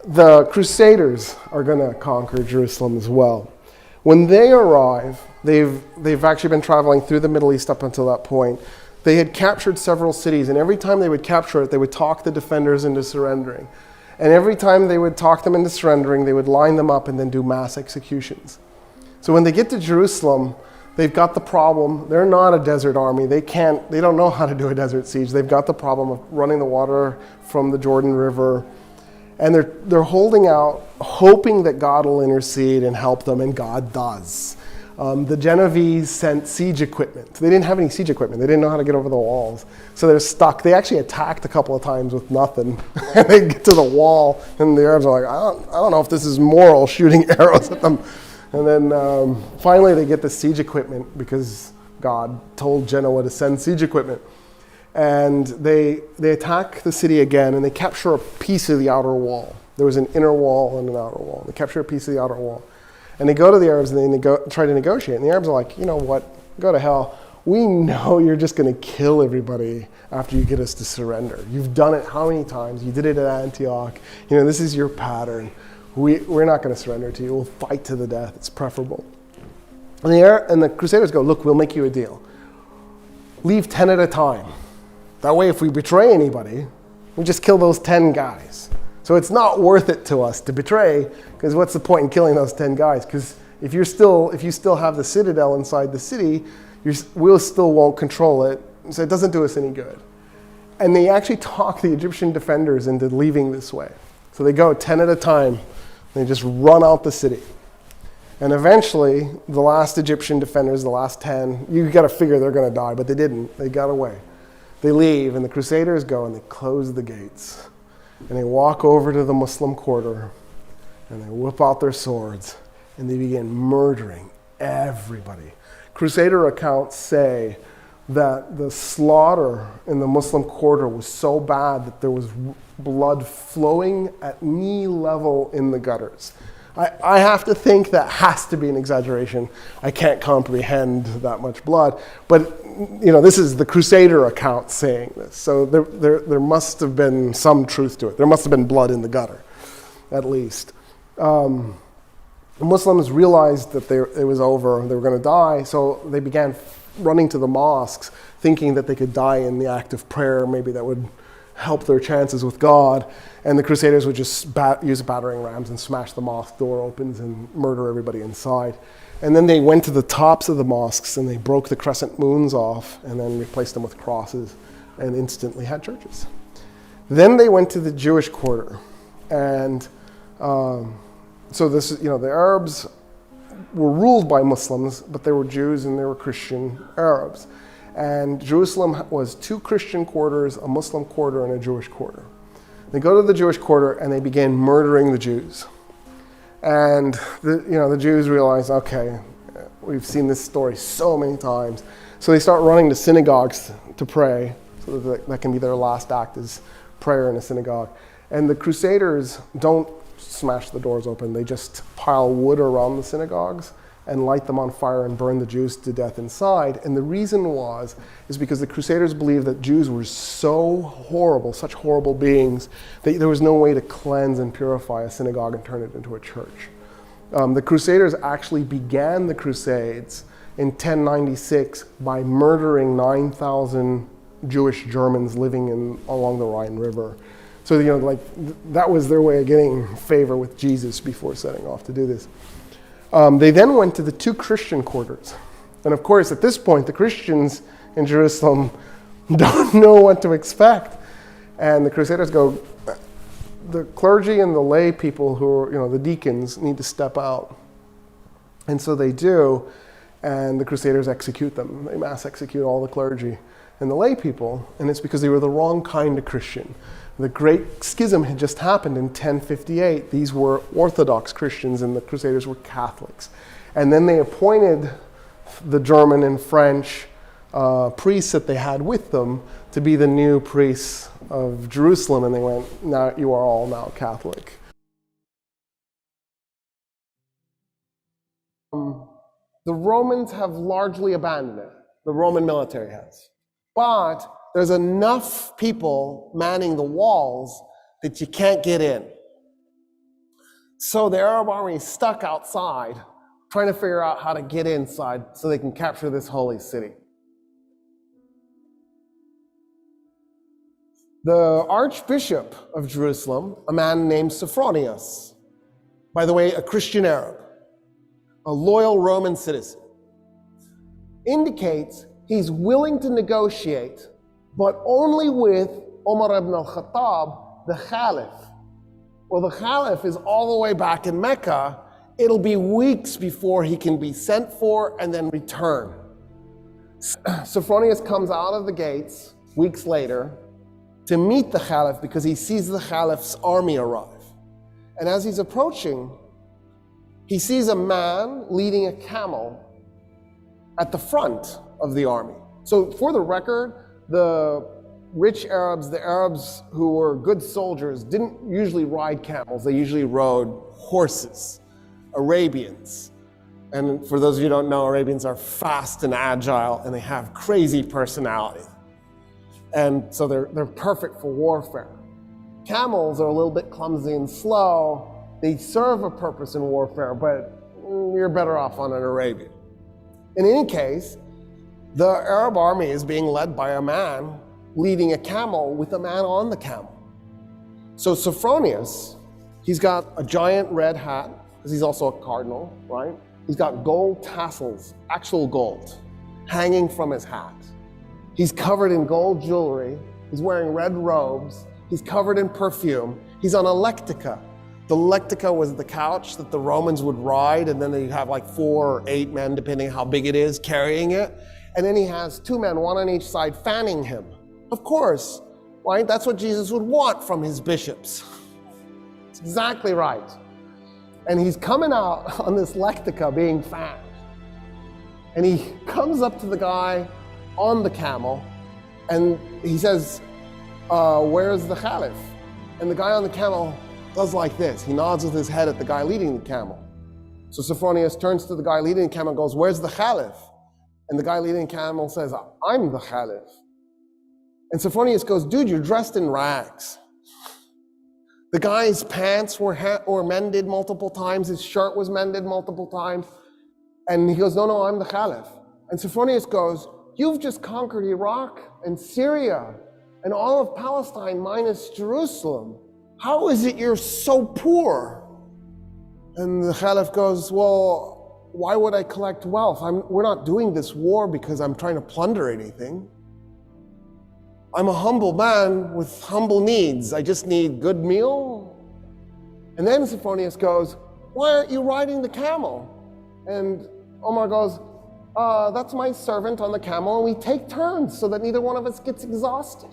The Crusaders are going to conquer Jerusalem as well. When they arrive, they've actually been traveling through the Middle East up until that point. They had captured several cities, and every time they would capture it, they would talk the defenders into surrendering. And every time they would talk them into surrendering, they would line them up and then do mass executions. So when they get to Jerusalem, they've got the problem. They're not a desert army. They don't know how to do a desert siege. They've got the problem of running the water from the Jordan River. And they're holding out, hoping that God will intercede and help them, and God does. The Genovese sent siege equipment. They didn't have any siege equipment. They didn't know how to get over the walls. So they're stuck. They actually attacked a couple of times with nothing. And they get to the wall, and the Arabs are like, I don't know if this is moral, shooting arrows at them. And then finally they get the siege equipment because God told Genoa to send siege equipment. And they attack the city again, and they capture a piece of the outer wall. There was an inner wall and an outer wall. They capture a piece of the outer wall. And they go to the Arabs and they try to negotiate. And the Arabs are like, you know what, go to hell. We know you're just going to kill everybody after you get us to surrender. You've done it how many times? You did it at Antioch. This is your pattern. We're not going to surrender to you. We'll fight to the death. It's preferable. And the Crusaders go, look, we'll make you a deal. Leave 10 at a time. That way, if we betray anybody, we just kill those 10 guys. So it's not worth it to us to betray, because what's the point in killing those 10 guys? Because if you still have the citadel inside the city, we still won't control it, so it doesn't do us any good. And they actually talk the Egyptian defenders into leaving this way. So they go 10 at a time. They just run out the city. And eventually, the last Egyptian defenders, the last 10, you got to figure they're going to die, but they didn't. They got away. They leave, and the Crusaders go, and they close the gates. And they walk over to the Muslim quarter, and they whip out their swords, and they begin murdering everybody. Crusader accounts say that the slaughter in the Muslim quarter was so bad that there was blood flowing at knee level in the gutters. I have to think that has to be an exaggeration. I can't comprehend that much blood. But, this is the Crusader account saying this. So there must have been some truth to it. There must have been blood in the gutter, at least. The Muslims realized that it was over, they were going to die, so they began running to the mosques, thinking that they could die in the act of prayer. Maybe that would help their chances with God. And the Crusaders would just use battering rams and smash the mosque door opens and murder everybody inside. And then they went to the tops of the mosques and they broke the crescent moons off and then replaced them with crosses and instantly had churches. Then they went to the Jewish quarter. And so this, the Arabs were ruled by Muslims, but they were Jews and they were Christian Arabs. And Jerusalem was 2 Christian quarters, a Muslim quarter, and a Jewish quarter. They go to the Jewish quarter and they began murdering the Jews. And the Jews realize, okay, we've seen this story so many times. So they start running to synagogues to pray, so that can be their last act is prayer in a synagogue. And the Crusaders don't smash the doors open. They just pile wood around the synagogues and light them on fire and burn the Jews to death inside. And the reason is because the Crusaders believed that Jews were so horrible, such horrible beings, that there was no way to cleanse and purify a synagogue and turn it into a church. The Crusaders actually began the Crusades in 1096 by murdering 9,000 Jewish Germans living along the Rhine River. So, that was their way of getting favor with Jesus before setting off to do this. They then went to the 2 Christian quarters. And of course, at this point, the Christians in Jerusalem don't know what to expect. And the Crusaders go, the clergy and the lay people who are, the deacons need to step out. And so they do, and the Crusaders execute them. They mass execute all the clergy and the lay people, and it's because they were the wrong kind of Christian. The Great Schism had just happened in 1058. These were Orthodox Christians and the Crusaders were Catholics. And then they appointed the German and French priests that they had with them to be the new priests of Jerusalem, and they went, now you are all now Catholic. The Romans have largely abandoned it. The Roman military has. But there's enough people manning the walls that you can't get in. So the Arab army is stuck outside, trying to figure out how to get inside so they can capture this holy city. The Archbishop of Jerusalem, a man named Sophronius, by the way, a Christian Arab, a loyal Roman citizen, indicates he's willing to negotiate, but only with Umar ibn al-Khattab, the Caliph. Well, the Caliph is all the way back in Mecca. It'll be weeks before he can be sent for and then return. Sophronius comes out of the gates weeks later to meet the Caliph because he sees the Caliph's army arrive. And as he's approaching, he sees a man leading a camel at the front of the army. So for the record, the rich Arabs, the Arabs who were good soldiers, didn't usually ride camels. They usually rode horses, Arabians. And for those of you who don't know, Arabians are fast and agile, and they have crazy personality. And so they're perfect for warfare. Camels are a little bit clumsy and slow. They serve a purpose in warfare, but you're better off on an Arabian. In any case, the Arab army is being led by a man leading a camel with a man on the camel. So Sophronius, he's got a giant red hat, because he's also a cardinal, right? He's got gold tassels, actual gold, hanging from his hat. He's covered in gold jewelry. He's wearing red robes. He's covered in perfume. He's on a lectica. The lectica was the couch that the Romans would ride, and then they'd have like 4 or 8 men, depending how big it is, carrying it. And then he has 2 men, one on each side, fanning him. Of course, right? That's what Jesus would want from his bishops. It's exactly right. And he's coming out on this lectica being fanned. And he comes up to the guy on the camel, and he says, where's the Caliph? And the guy on the camel does like this. He nods with his head at the guy leading the camel. So Sophronius turns to the guy leading the camel and goes, where's the Caliph? And the guy leading the camel says, I'm the Caliph. And Sophronius goes, dude, you're dressed in rags. The guy's pants were mended multiple times. His shirt was mended multiple times. And he goes, no, I'm the Caliph. And Sophronius goes, you've just conquered Iraq and Syria and all of Palestine minus Jerusalem. How is it you're so poor? And the Caliph goes, well, why would I collect wealth? We're not doing this war because I'm trying to plunder anything. I'm a humble man with humble needs. I just need good meal. And then Sophronius goes, why aren't you riding the camel? And Omar goes, that's my servant on the camel, and we take turns so that neither one of us gets exhausted.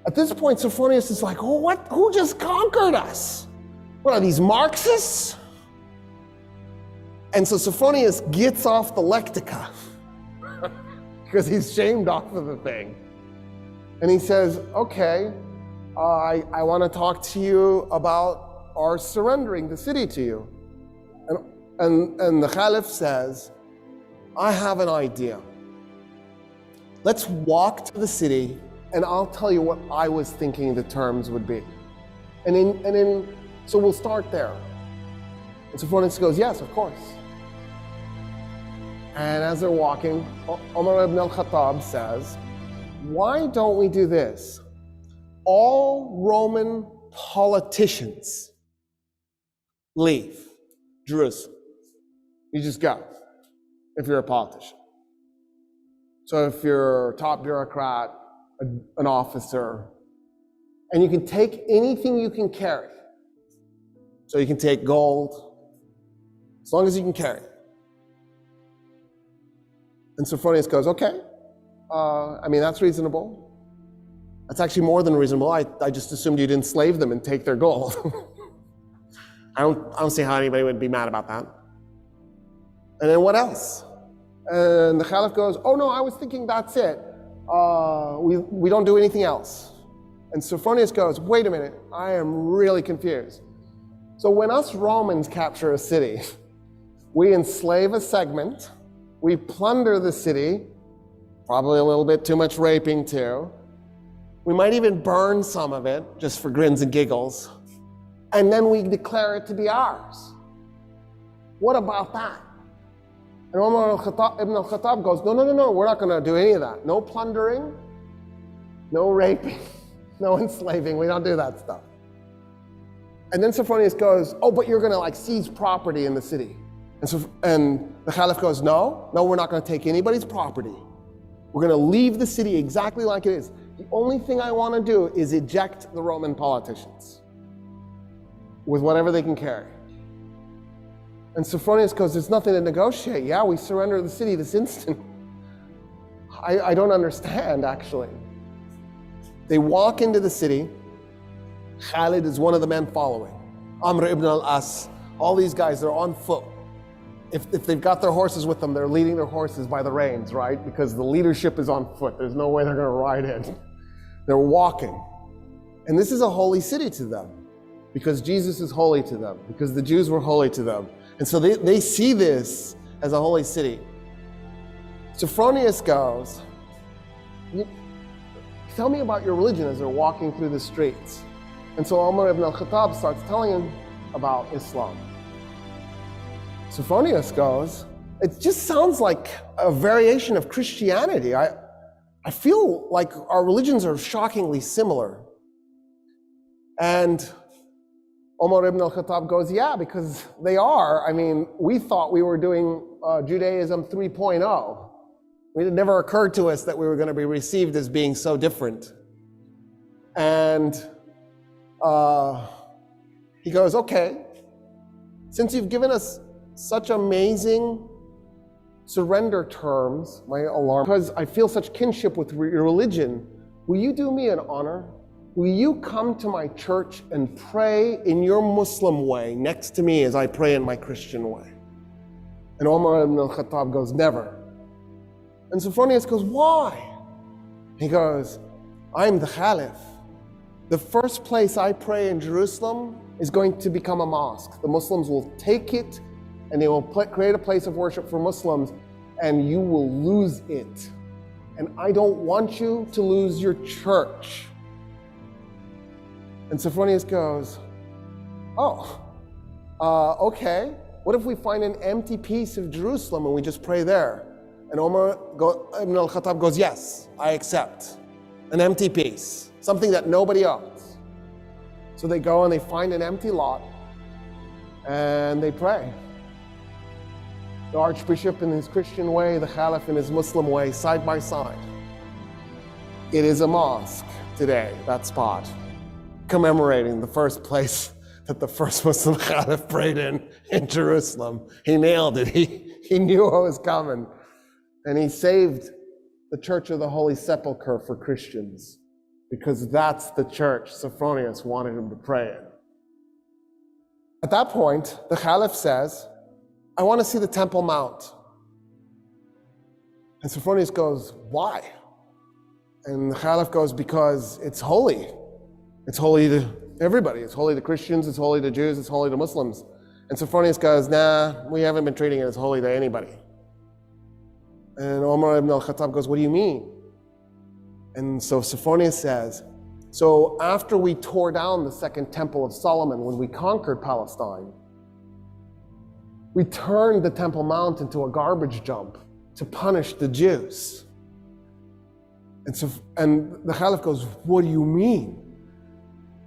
At this point, Sophronius is like, oh, what? Who just conquered us? What are these, Marxists? And so Sophronius gets off the lectica because he's shamed off of the thing. And he says, okay, I want to talk to you about our surrendering the city to you. And the Caliph says, I have an idea. Let's walk to the city, and I'll tell you what I was thinking the terms would be. So we'll start there. And Sophronius goes, yes, of course. And as they're walking, Umar ibn al-Khattab says, why don't we do this? All Roman politicians leave Jerusalem. You just go, if you're a politician. So if you're a top bureaucrat, an officer, and you can take anything you can carry. So you can take gold, as long as you can carry it. And Sophronius goes, okay, that's reasonable. That's actually more than reasonable. I just assumed you'd enslave them and take their gold. I don't see how anybody would be mad about that. And then what else? And the Caliph goes, oh no, I was thinking that's it. We don't do anything else. And Sophronius goes, wait a minute, I am really confused. So when us Romans capture a city, we enslave a segment, we plunder the city, probably a little bit too much raping too. We might even burn some of it, just for grins and giggles. and then we declare it to be ours. What about that? And Umar ibn al-Khattab goes, no, we're not going to do any of that. No plundering, no raping, no enslaving. We don't do that stuff. And then Sophronius goes, oh, but you're going to seize property in the city. And the Caliph goes, no, we're not going to take anybody's property. We're going to leave the city exactly like it is. The only thing I want to do is eject the Roman politicians with whatever they can carry. And Sophronius goes, there's nothing to negotiate. Yeah, we surrender the city this instant. I don't understand, actually. They walk into the city. Khalid is one of the men following. Amr ibn al-As, all these guys, they're on foot. If they've got their horses with them, they're leading their horses by the reins, right? Because the leadership is on foot. There's no way they're going to ride in. They're walking. And this is a holy city to them, because Jesus is holy to them, because the Jews were holy to them. And so they see this as a holy city. Sophronius goes, tell me about your religion, as they're walking through the streets. And so Umar ibn al-Khattab starts telling him about Islam. Sophronius goes, it just sounds like a variation of Christianity. I feel like our religions are shockingly similar. And Umar ibn al-Khattab goes, yeah, because they are. I mean, we thought we were doing Judaism 3.0. It never occurred to us that we were going to be received as being so different. And he goes, okay, since you've given us such amazing surrender terms, my alarm, because I feel such kinship with your religion, will you do me an honor? Will you come to my church and pray in your Muslim way next to me as I pray in my Christian way? And Umar ibn al-Khattab goes, never. And Sophronius goes, why? He goes, I'm the Caliph. The first place I pray in Jerusalem is going to become a mosque. The Muslims will take it and they will create a place of worship for Muslims, and you will lose it. And I don't want you to lose your church. And Sophronius goes, okay. What if we find an empty piece of Jerusalem and we just pray there? And Umar ibn al-Khattab goes, yes, I accept. An empty piece, something that nobody owns. So they go and they find an empty lot and they pray. The Archbishop in his Christian way, the Caliph in his Muslim way, side by side. It is a mosque today, that spot, commemorating the first place that the first Muslim Caliph prayed in Jerusalem. He nailed it. He knew what was coming. And he saved the Church of the Holy Sepulchre for Christians, because that's the church Sophronius wanted him to pray in. At that point, the Caliph says, I want to see the Temple Mount. And Sophronius goes, why? And the Caliph goes, because it's holy. It's holy to everybody. It's holy to Christians, it's holy to Jews, it's holy to Muslims. And Sophronius goes, nah, we haven't been treating it as holy to anybody. And Umar ibn al-Khattab goes, what do you mean? And so Sophronius says, so after we tore down the second temple of Solomon, when we conquered Palestine, we turned the Temple Mount into a garbage dump to punish the Jews. And the Caliph goes, what do you mean?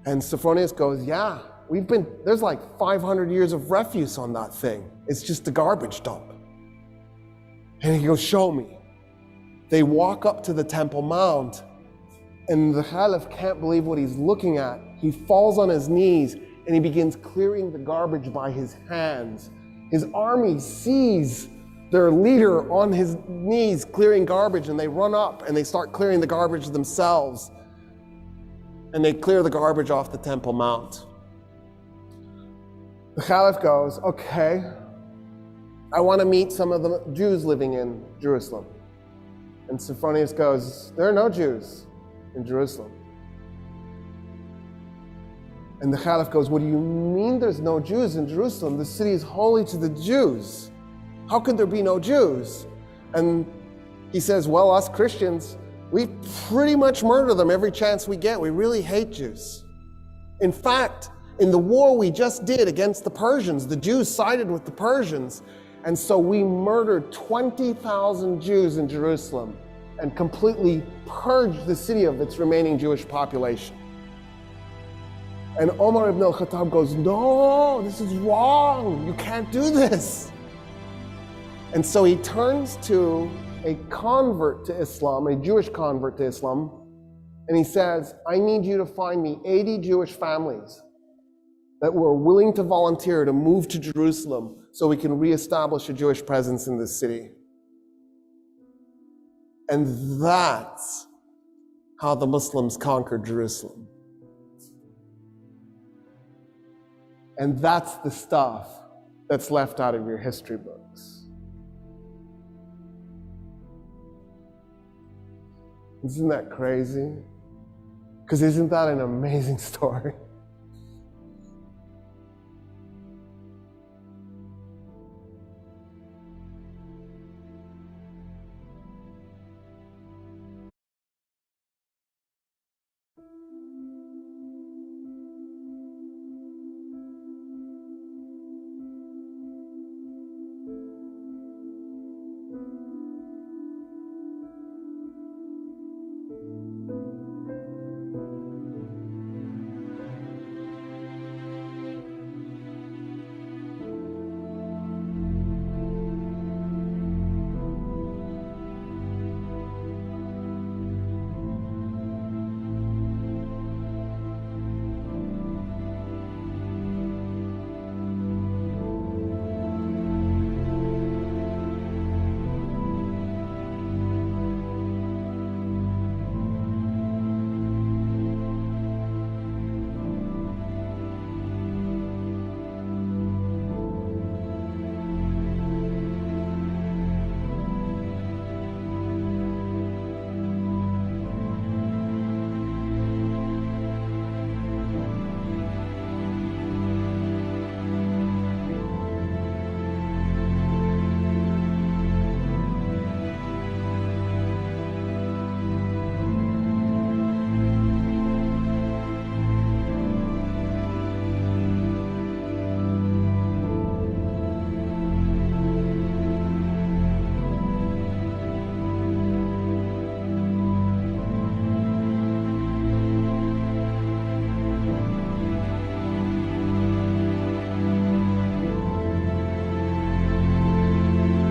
And Sophronius goes, yeah, there's like 500 years of refuse on that thing. It's just a garbage dump. And he goes, show me. They walk up to the Temple Mount, and the Caliph can't believe what he's looking at. He falls on his knees, and he begins clearing the garbage by his hands. His army sees their leader on his knees clearing garbage, and they run up and they start clearing the garbage themselves. And they clear the garbage off the Temple Mount. The Caliph goes, okay, I want to meet some of the Jews living in Jerusalem. And Sophronius goes, there are no Jews in Jerusalem. And the Caliph goes, what do you mean there's no Jews in Jerusalem? The city is holy to the Jews. How could there be no Jews? And he says, well, us Christians, we pretty much murder them every chance we get. We really hate Jews. In fact, in the war we just did against the Persians, the Jews sided with the Persians. And so we murdered 20,000 Jews in Jerusalem and completely purged the city of its remaining Jewish population. And Omar ibn al-Khattab goes, no, this is wrong. You can't do this. And so he turns to a convert to Islam, a Jewish convert to Islam, and he says, I need you to find me 80 Jewish families that were willing to volunteer to move to Jerusalem so we can reestablish a Jewish presence in this city. And that's how the Muslims conquered Jerusalem. And that's the stuff that's left out of your history books. Isn't that crazy? Because isn't that an amazing story?